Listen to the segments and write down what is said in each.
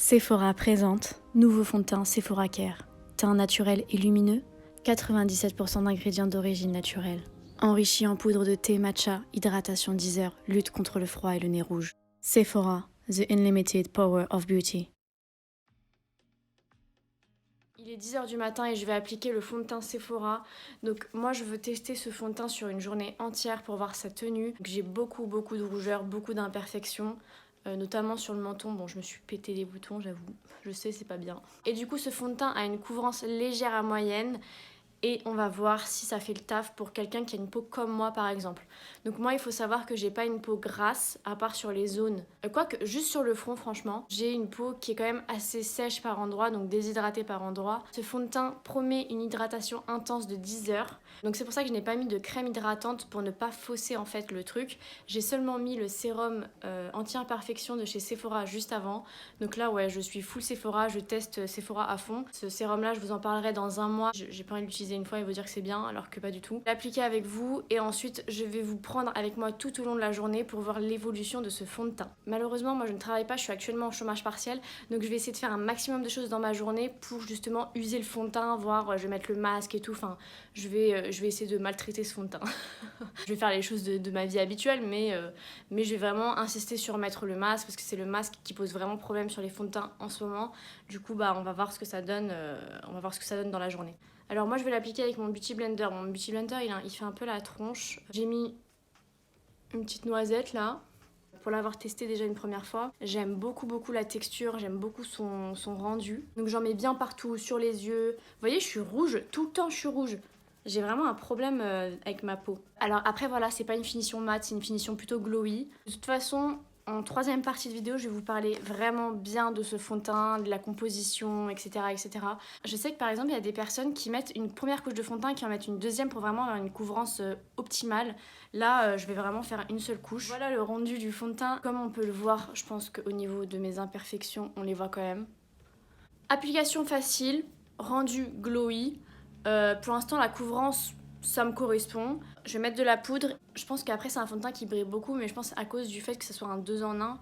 Sephora présente nouveau fond de teint Sephora Care. Teint naturel et lumineux, 97% d'ingrédients d'origine naturelle. Enrichi en poudre de thé matcha, hydratation 10 heures, lutte contre le froid et le nez rouge. Sephora, the unlimited power of beauty. Il est 10 h du matin et je vais appliquer le fond de teint Sephora. Donc moi je veux tester ce fond de teint sur une journée entière pour voir sa tenue. J'ai beaucoup de rougeur, beaucoup d'imperfections. Notamment sur le menton, bon je me suis pété les boutons j'avoue, je sais c'est pas bien. Et du coup ce fond de teint a une couvrance légère à moyenne et on va voir si ça fait le taf pour quelqu'un qui a une peau comme moi par exemple. Donc moi il faut savoir que j'ai pas une peau grasse à part sur les zones, quoique juste sur le front franchement, j'ai une peau qui est quand même assez sèche par endroits, donc déshydratée par endroits. Ce fond de teint promet une hydratation intense de 10 heures, donc c'est pour ça que je n'ai pas mis de crème hydratante pour ne pas fausser en fait le truc. J'ai seulement mis le sérum anti-imperfection de chez Sephora juste avant, donc là ouais je suis full Sephora, je teste Sephora à fond. Ce sérum là je vous en parlerai dans un mois, j'ai pas envie de l'utiliser une fois et vous dire que c'est bien alors que pas du tout. L'appliquer avec vous et ensuite je vais vous prendre avec moi tout au long de la journée pour voir l'évolution de ce fond de teint. Malheureusement moi je ne travaille pas, je suis actuellement en chômage partiel, donc je vais essayer de faire un maximum de choses dans ma journée pour justement user le fond de teint, voir je vais mettre le masque et tout, enfin je vais essayer de maltraiter ce fond de teint. Je vais faire les choses de ma vie habituelle mais je vais vraiment insister sur mettre le masque parce que c'est le masque qui pose vraiment problème sur les fonds de teint en ce moment. Du coup bah on va voir ce que ça donne, dans la journée. Alors moi je vais l'appliquer avec mon Beauty Blender. Mon Beauty Blender il fait un peu la tronche. J'ai mis une petite noisette là pour l'avoir testé déjà une première fois. J'aime beaucoup la texture, j'aime beaucoup son rendu. Donc j'en mets bien partout, sur les yeux. Vous voyez je suis rouge, tout le temps je suis rouge. J'ai vraiment un problème avec ma peau. Alors après voilà, c'est pas une finition mat, c'est une finition plutôt glowy. De toute façon, en troisième partie de vidéo, je vais vous parler vraiment bien de ce fond de teint, de la composition, etc. Je sais que par exemple, il y a des personnes qui mettent une première couche de fond de teint et qui en mettent une deuxième pour vraiment avoir une couvrance optimale. Là, je vais vraiment faire une seule couche. Voilà le rendu du fond de teint. Comme on peut le voir, je pense qu'au niveau de mes imperfections, on les voit quand même. Application facile, rendu glowy. Pour l'instant, la couvrance, ça me correspond. Je vais mettre de la poudre. Je pense qu'après c'est un fond de teint qui brille beaucoup, mais je pense à cause du fait que ce soit un 2 en 1,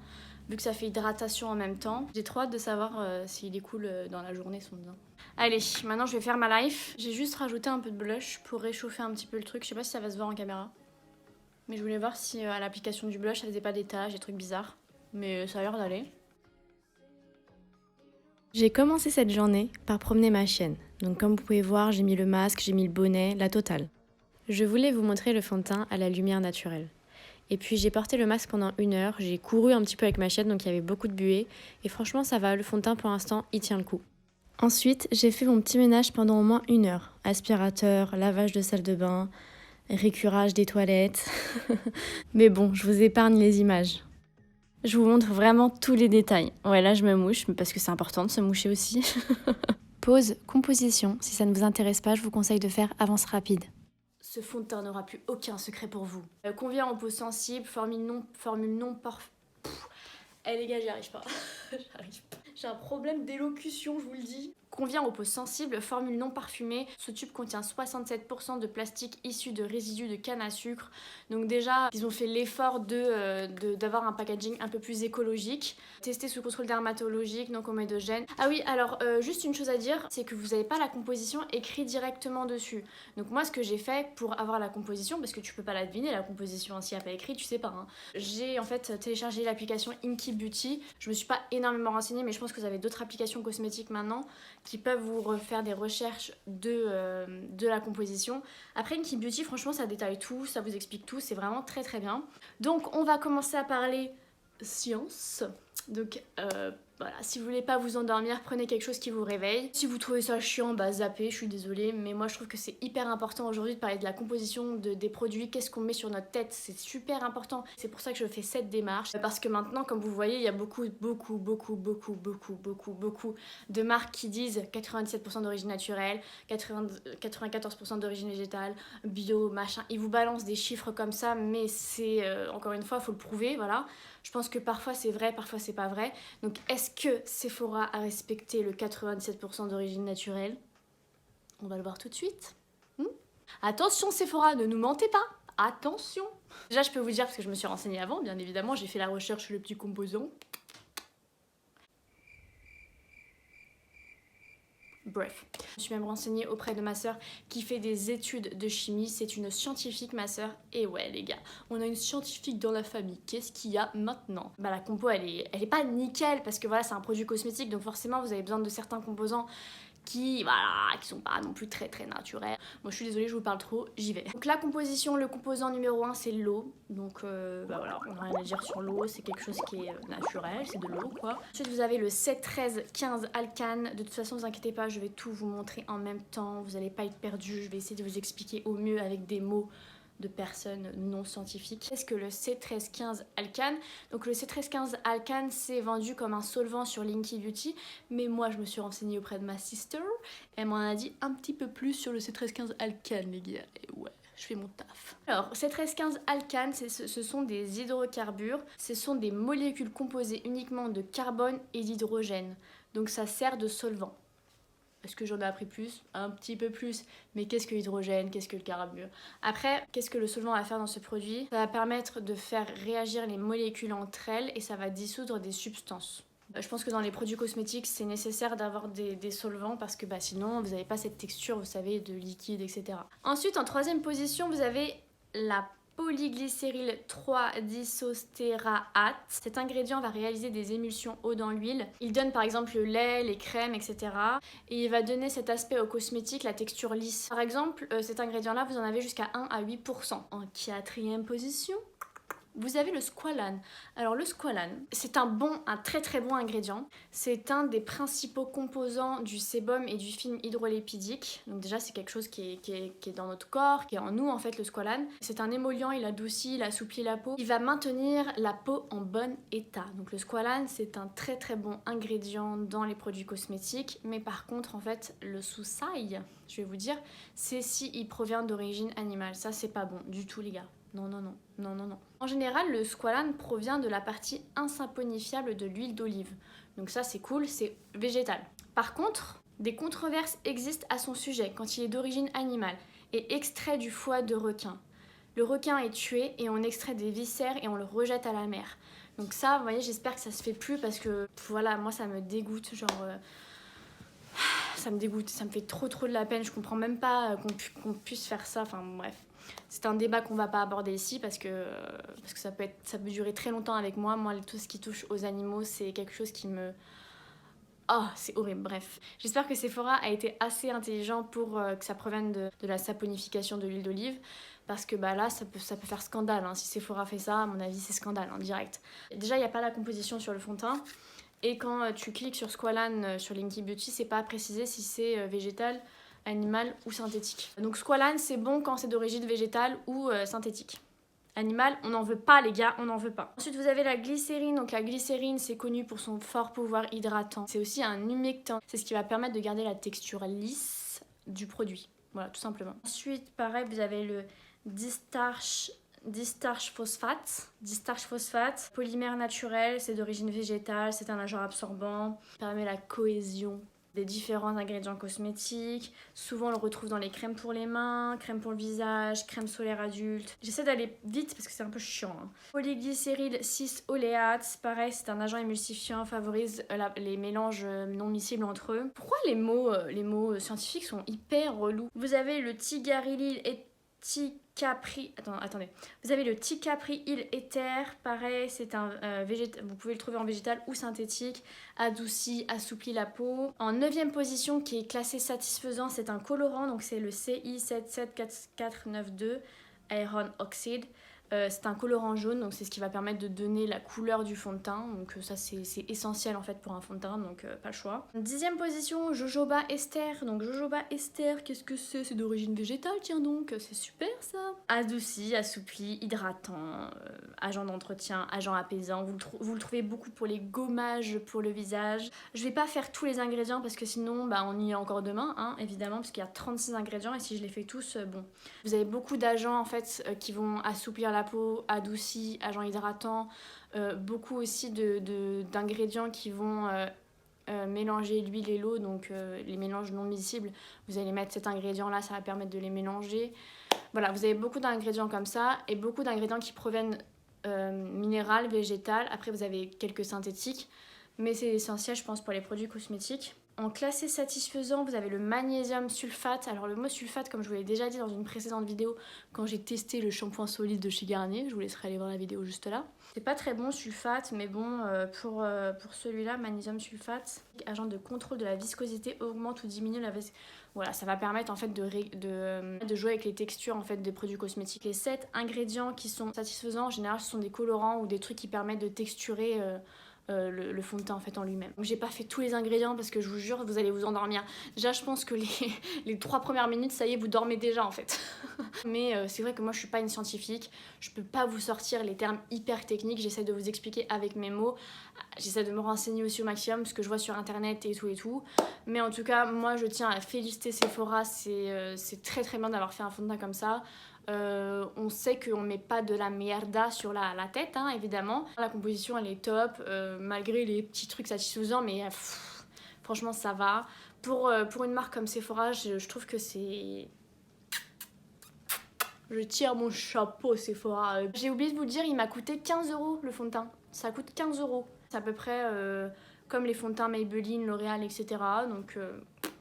vu que ça fait hydratation en même temps. J'ai trop hâte de savoir s'il est cool dans la journée son teint. Allez, maintenant je vais faire ma life. J'ai juste rajouté un peu de blush pour réchauffer un petit peu le truc. Je sais pas si ça va se voir en caméra, mais je voulais voir si à l'application du blush ça faisait pas des taches, des trucs bizarres. Mais ça a l'air d'aller. J'ai commencé cette journée par promener ma chienne. Donc comme vous pouvez voir, j'ai mis le masque, j'ai mis le bonnet, la totale. Je voulais vous montrer le fond de teint à la lumière naturelle. Et puis j'ai porté le masque pendant 1 heure, j'ai couru un petit peu avec ma chienne donc il y avait beaucoup de buée. Et franchement ça va, le fond de teint pour l'instant il tient le coup. Ensuite j'ai fait mon petit ménage pendant au moins 1 heure. Aspirateur, lavage de salle de bain, récurage des toilettes. Mais bon, je vous épargne les images. Je vous montre vraiment tous les détails. Ouais là je me mouche parce que c'est important de se moucher aussi. Pause, composition. Si ça ne vous intéresse pas, je vous conseille de faire avance rapide. Ce fond de teint n'aura plus aucun secret pour vous. Convient aux peaux sensibles, formule non parfaite. Eh les gars, j'y arrive pas. J'arrive pas. J'ai un problème d'élocution, je vous le dis. Convient aux peaux sensibles, formule non parfumée. Ce tube contient 67% de plastique issu de résidus de canne à sucre. Donc déjà, ils ont fait l'effort d'avoir un packaging un peu plus écologique. Testé sous contrôle dermatologique, non comédogène. Ah oui, alors juste une chose à dire, c'est que vous n'avez pas la composition écrite directement dessus. Donc moi, ce que j'ai fait pour avoir la composition, parce que tu peux pas la deviner, la composition, s'il n'y a pas écrit, tu sais pas. Hein. J'ai en fait téléchargé l'application Inky Beauty. Je me suis pas énormément renseignée, mais je pense que vous avez d'autres applications cosmétiques maintenant qui peuvent vous refaire des recherches de la composition. Après Inky Beauty, franchement ça détaille tout, ça vous explique tout, c'est vraiment très bien. Donc on va commencer à parler science. Donc voilà, si vous voulez pas vous endormir, prenez quelque chose qui vous réveille. Si vous trouvez ça chiant, bah zappez, je suis désolée, mais moi je trouve que c'est hyper important aujourd'hui de parler de la composition des produits, qu'est-ce qu'on met sur notre tête, c'est super important. C'est pour ça que je fais cette démarche, parce que maintenant, comme vous voyez, il y a beaucoup de marques qui disent 97% d'origine naturelle, 94% d'origine végétale, bio, machin. Ils vous balancent des chiffres comme ça, mais c'est, encore une fois, faut le prouver, voilà. Je pense que parfois c'est vrai, parfois c'est pas vrai. Donc est-ce que Sephora a respecté le 97% d'origine naturelle? On va le voir tout de suite. Attention Sephora, ne nous mentez pas. Attention. Déjà je peux vous dire, parce que je me suis renseignée avant, bien évidemment, j'ai fait la recherche sur le petit composant. Bref, je suis même renseignée auprès de ma sœur qui fait des études de chimie. C'est une scientifique, ma sœur. Et ouais, les gars, on a une scientifique dans la famille. Qu'est-ce qu'il y a maintenant? Bah, la compo, elle est pas nickel parce que voilà, c'est un produit cosmétique, donc forcément, vous avez besoin de certains composants qui sont pas non plus très naturels. Moi je suis désolée, je vous parle trop, j'y vais. Donc la composition, le composant numéro 1 c'est l'eau. Donc bah voilà, on n'a rien à dire sur l'eau, c'est quelque chose qui est naturel, c'est de l'eau quoi. Ensuite vous avez le 7, 13, 15 alcane. De toute façon vous inquiétez pas, je vais tout vous montrer en même temps, vous n'allez pas être perdu, je vais essayer de vous expliquer au mieux avec des mots de personnes non scientifiques. Qu'est-ce que le C1315 alcane? Donc le C1315 alcane c'est vendu comme un solvant sur Linky Beauty, mais moi je me suis renseignée auprès de ma sister, elle m'en a dit un petit peu plus sur le C1315 alcane les gars, et ouais, je fais mon taf. Alors C1315 alcane, ce sont des hydrocarbures, ce sont des molécules composées uniquement de carbone et d'hydrogène, donc ça sert de solvant. Est-ce que j'en ai appris plus? Un petit peu plus. Mais qu'est-ce que l'hydrogène? Qu'est-ce que le carbure? Après, qu'est-ce que le solvant va faire dans ce produit? Ça va permettre de faire réagir les molécules entre elles et ça va dissoudre des substances. Je pense que dans les produits cosmétiques, c'est nécessaire d'avoir des solvants parce que sinon, vous n'avez pas cette texture, vous savez, de liquide, etc. Ensuite, en troisième position, vous avez la polyglycéryl 3-disostéraate. Cet ingrédient va réaliser des émulsions eau dans l'huile. Il donne par exemple le lait, les crèmes, etc. Et il va donner cet aspect au cosmétique, la texture lisse. Par exemple, cet ingrédient-là, vous en avez jusqu'à 1 à 8%. En quatrième position, vous avez le squalane. Alors le squalane, c'est un très bon ingrédient. C'est un des principaux composants du sébum et du film hydrolipidique. Donc déjà c'est quelque chose qui est dans notre corps, qui est en nous en fait le squalane. C'est un émollient, il adoucit, il assouplit la peau. Il va maintenir la peau en bon état. Donc le squalane c'est un très bon ingrédient dans les produits cosmétiques. Mais par contre en fait le sous-sail, je vais vous dire, c'est si il provient d'origine animale. Ça c'est pas bon du tout les gars. Non. En général, le squalane provient de la partie insaponifiable de l'huile d'olive. Donc ça, c'est cool, c'est végétal. Par contre, des controverses existent à son sujet quand il est d'origine animale et extrait du foie de requin. Le requin est tué et on extrait des viscères et on le rejette à la mer. Donc ça, vous voyez, j'espère que ça se fait plus parce que, voilà, moi ça me dégoûte, ça me dégoûte, ça me fait trop de la peine, je comprends même pas qu'on puisse faire ça, enfin bref. C'est un débat qu'on va pas aborder ici parce que ça peut durer très longtemps avec moi. Moi, tout ce qui touche aux animaux, c'est quelque chose qui me... Oh, c'est horrible, bref. J'espère que Sephora a été assez intelligent pour que ça provienne de la saponification de l'huile d'olive. Parce que là, ça peut faire scandale. Hein. Si Sephora fait ça, à mon avis, c'est scandale, en direct. Déjà, il n'y a pas la composition sur le fond de teint. Et quand tu cliques sur Squalane sur Linky Beauty, c'est pas précisé si c'est végétal, animal ou synthétique. Donc squalane c'est bon quand c'est d'origine végétale ou synthétique. Animal, on n'en veut pas les gars, on n'en veut pas. Ensuite vous avez la glycérine. Donc la glycérine c'est connu pour son fort pouvoir hydratant. C'est aussi un humectant. C'est ce qui va permettre de garder la texture lisse du produit. Voilà, tout simplement. Ensuite pareil vous avez le distarch phosphate, polymère naturel, c'est d'origine végétale, c'est un agent absorbant, permet la cohésion des différents ingrédients cosmétiques. Souvent on le retrouve dans les crèmes pour les mains, crème pour le visage, crème solaire adulte. J'essaie d'aller vite parce que c'est un peu chiant. Hein. Polyglycéryl 6 oléate, pareil c'est un agent émulsifiant, favorise les mélanges non miscibles entre eux. Pourquoi les mots scientifiques sont hyper relous? Vous avez le tigarylyl et attendez. Vous avez le ticapril éther, pareil, c'est un vous pouvez le trouver en végétal ou synthétique, adoucit, assouplit la peau. En 9e position, qui est classé satisfaisant, c'est un colorant, donc c'est le CI77492 Iron Oxide. C'est un colorant jaune, donc c'est ce qui va permettre de donner la couleur du fond de teint. Donc ça c'est essentiel en fait pour un fond de teint, donc pas le choix. 10e position, jojoba ester. Donc jojoba ester, qu'est-ce que c'est? C'est d'origine végétale, tiens donc, c'est super ça. Adouci, assoupli, hydratant, agent d'entretien, agent apaisant. Vous le trouvez beaucoup pour les gommages pour le visage. Je vais pas faire tous les ingrédients parce que sinon on y est encore demain, hein, évidemment, parce qu'il y a 36 ingrédients et si je les fais tous, bon. Vous avez beaucoup d'agents en fait qui vont assouplir la peau, adouci, agent hydratant, beaucoup aussi d'ingrédients qui vont mélanger l'huile et l'eau, donc les mélanges non miscibles, vous allez mettre cet ingrédient là, ça va permettre de les mélanger. Voilà, vous avez beaucoup d'ingrédients comme ça et beaucoup d'ingrédients qui proviennent minéral, végétal. Après vous avez quelques synthétiques. mais c'est essentiel je pense pour les produits cosmétiques. En classé satisfaisant, vous avez le magnésium sulfate. Alors le mot sulfate, comme je vous l'ai déjà dit dans une précédente vidéo, quand j'ai testé le shampoing solide de chez Garnier, je vous laisserai aller voir la vidéo juste là. C'est pas très bon sulfate, mais bon, pour celui-là, magnésium sulfate, agent de contrôle de la viscosité, augmente ou diminue la viscosité. Voilà, ça va permettre en fait de jouer avec les textures en fait des produits cosmétiques. Les 7 ingrédients qui sont satisfaisants, en général, ce sont des colorants ou des trucs qui permettent de texturer le fond de teint en fait en lui-même. J'ai pas fait tous les ingrédients parce que je vous jure vous allez vous endormir. Déjà je pense que les 3 premières minutes ça y est vous dormez déjà en fait. Mais c'est vrai que moi je suis pas une scientifique, je peux pas vous sortir les termes hyper techniques, j'essaie de vous expliquer avec mes mots, j'essaie de me renseigner aussi au maximum ce que je vois sur internet et tout. Mais en tout cas moi je tiens à féliciter Sephora, c'est très très bien d'avoir fait un fond de teint comme ça. On sait qu'on met pas de la mierda sur la tête, hein, évidemment. La composition, elle est top, malgré les petits trucs satisfaisants, mais franchement, ça va. Pour une marque comme Sephora, je trouve que c'est... Je tire mon chapeau, Sephora. J'ai oublié de vous le dire, il m'a coûté 15 € le fond de teint. Ça coûte 15 €. C'est à peu près comme les fonds de teint Maybelline, L'Oréal, etc. Donc...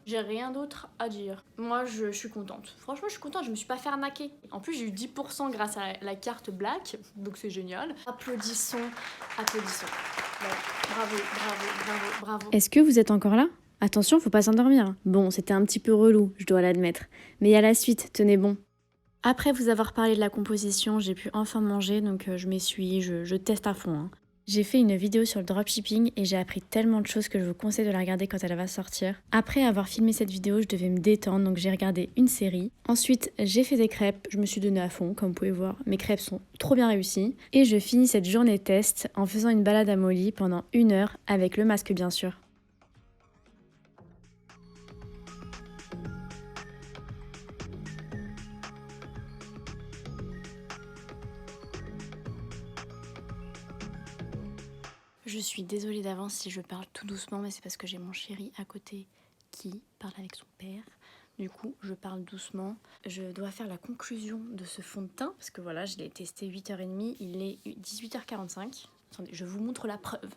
j'ai rien d'autre à dire. Moi, je suis contente. Franchement, je suis contente, je me suis pas fait arnaquer. En plus, j'ai eu 10% grâce à la carte Black, donc c'est génial. Applaudissons, applaudissons. Ouais, bravo, bravo, bravo, bravo. Est-ce que vous êtes encore là? Attention, faut pas s'endormir. Bon, c'était un petit peu relou, je dois l'admettre. Mais il y a la suite, tenez bon. Après vous avoir parlé de la composition, j'ai pu enfin manger, donc je m'essuie, je teste à fond, hein. J'ai fait une vidéo sur le dropshipping et j'ai appris tellement de choses que je vous conseille de la regarder quand elle va sortir. Après avoir filmé cette vidéo, je devais me détendre, donc j'ai regardé une série. Ensuite, j'ai fait des crêpes, je me suis donnée à fond, comme vous pouvez voir. Mes crêpes sont trop bien réussies. Et je finis cette journée test en faisant une balade à Molly pendant 1 heure, avec le masque bien sûr. Je suis désolée d'avance si je parle tout doucement, mais c'est parce que j'ai mon chéri à côté qui parle avec son père. Du coup, je parle doucement. Je dois faire la conclusion de ce fond de teint, parce que voilà, je l'ai testé 8h30, il est 18h45. Attendez, je vous montre la preuve.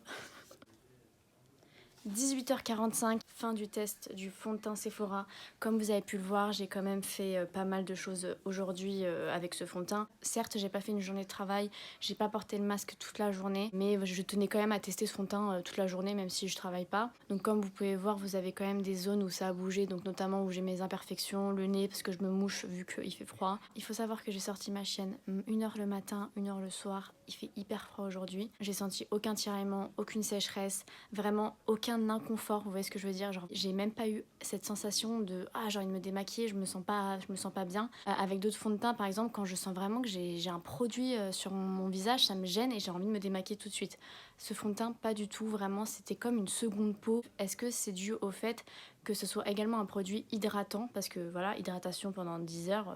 18h45, fin du test du fond de teint Sephora. Comme vous avez pu le voir, j'ai quand même fait pas mal de choses aujourd'hui avec ce fond de teint. Certes, j'ai pas fait une journée de travail, j'ai pas porté le masque toute la journée, mais je tenais quand même à tester ce fond de teint toute la journée, même si je travaille pas. Donc comme vous pouvez voir, vous avez quand même des zones où ça a bougé, donc notamment où j'ai mes imperfections, le nez, parce que je me mouche vu qu'il fait froid. Il faut savoir que j'ai sorti ma chienne 1h le matin, 1h le soir. Il fait hyper froid aujourd'hui. J'ai senti aucun tiraillement, aucune sécheresse, vraiment aucun inconfort, vous voyez ce que je veux dire, genre j'ai même pas eu cette sensation de j'ai envie de me démaquiller, je me sens pas bien. Avec d'autres fonds de teint par exemple, quand je sens vraiment que j'ai un produit sur mon visage, ça me gêne et j'ai envie de me démaquiller tout de suite. Ce fond de teint pas du tout, vraiment c'était comme une seconde peau. Est-ce que c'est dû au fait que ce soit également un produit hydratant, parce que voilà, hydratation pendant 10 heures,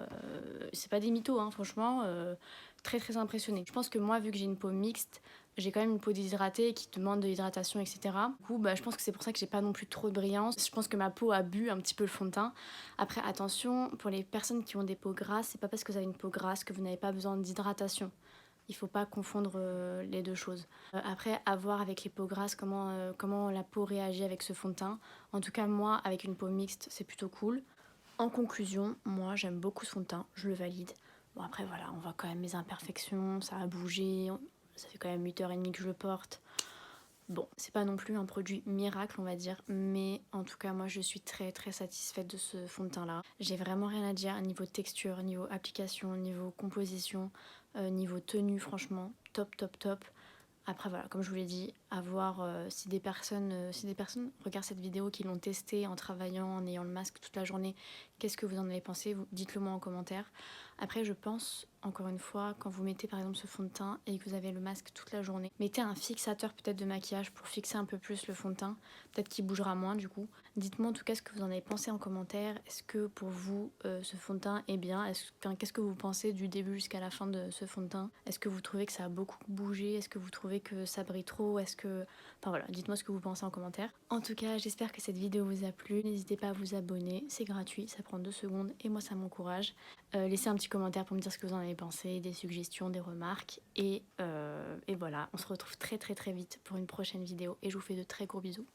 c'est pas des mythos hein, franchement, très très impressionné. Je pense que moi vu que j'ai une peau mixte, j'ai quand même une peau déshydratée qui demande de l'hydratation, etc. Du coup, je pense que c'est pour ça que j'ai pas non plus trop de brillance. Je pense que ma peau a bu un petit peu le fond de teint. Après, attention, pour les personnes qui ont des peaux grasses, c'est pas parce que vous avez une peau grasse que vous n'avez pas besoin d'hydratation. Il faut pas confondre les deux choses. Après, à voir avec les peaux grasses comment la peau réagit avec ce fond de teint. En tout cas, moi, avec une peau mixte, c'est plutôt cool. En conclusion, moi, j'aime beaucoup ce fond de teint, je le valide. Bon, après, voilà, on voit quand même mes imperfections, ça a bougé. Ça fait quand même 8h30 que je le porte. Bon, c'est pas non plus un produit miracle, on va dire, mais en tout cas, moi, je suis très très satisfaite de ce fond de teint-là. J'ai vraiment rien à dire niveau texture, niveau application, niveau composition, niveau tenue, franchement, top, top, top. Après voilà, comme je vous l'ai dit, à voir si des personnes regardent cette vidéo, qui l'ont testé en travaillant, en ayant le masque toute la journée, qu'est-ce que vous en avez pensé? Dites-le moi en commentaire. Après je pense, encore une fois, quand vous mettez par exemple ce fond de teint et que vous avez le masque toute la journée, mettez un fixateur peut-être de maquillage pour fixer un peu plus le fond de teint, peut-être qu'il bougera moins du coup. Dites-moi en tout cas ce que vous en avez pensé en commentaire. Est-ce que pour vous ce fond de teint est bien? Qu'est-ce que vous pensez du début jusqu'à la fin de ce fond de teint? Est-ce que vous trouvez que ça a beaucoup bougé? Est-ce que vous trouvez que ça brille trop? Enfin voilà, dites-moi ce que vous pensez en commentaire. En tout cas, j'espère que cette vidéo vous a plu. N'hésitez pas à vous abonner, c'est gratuit, ça prend 2 secondes et moi ça m'encourage. Laissez un petit commentaire pour me dire ce que vous en avez les pensées, des suggestions, des remarques. Et voilà, on se retrouve très très très vite pour une prochaine vidéo et je vous fais de très gros bisous.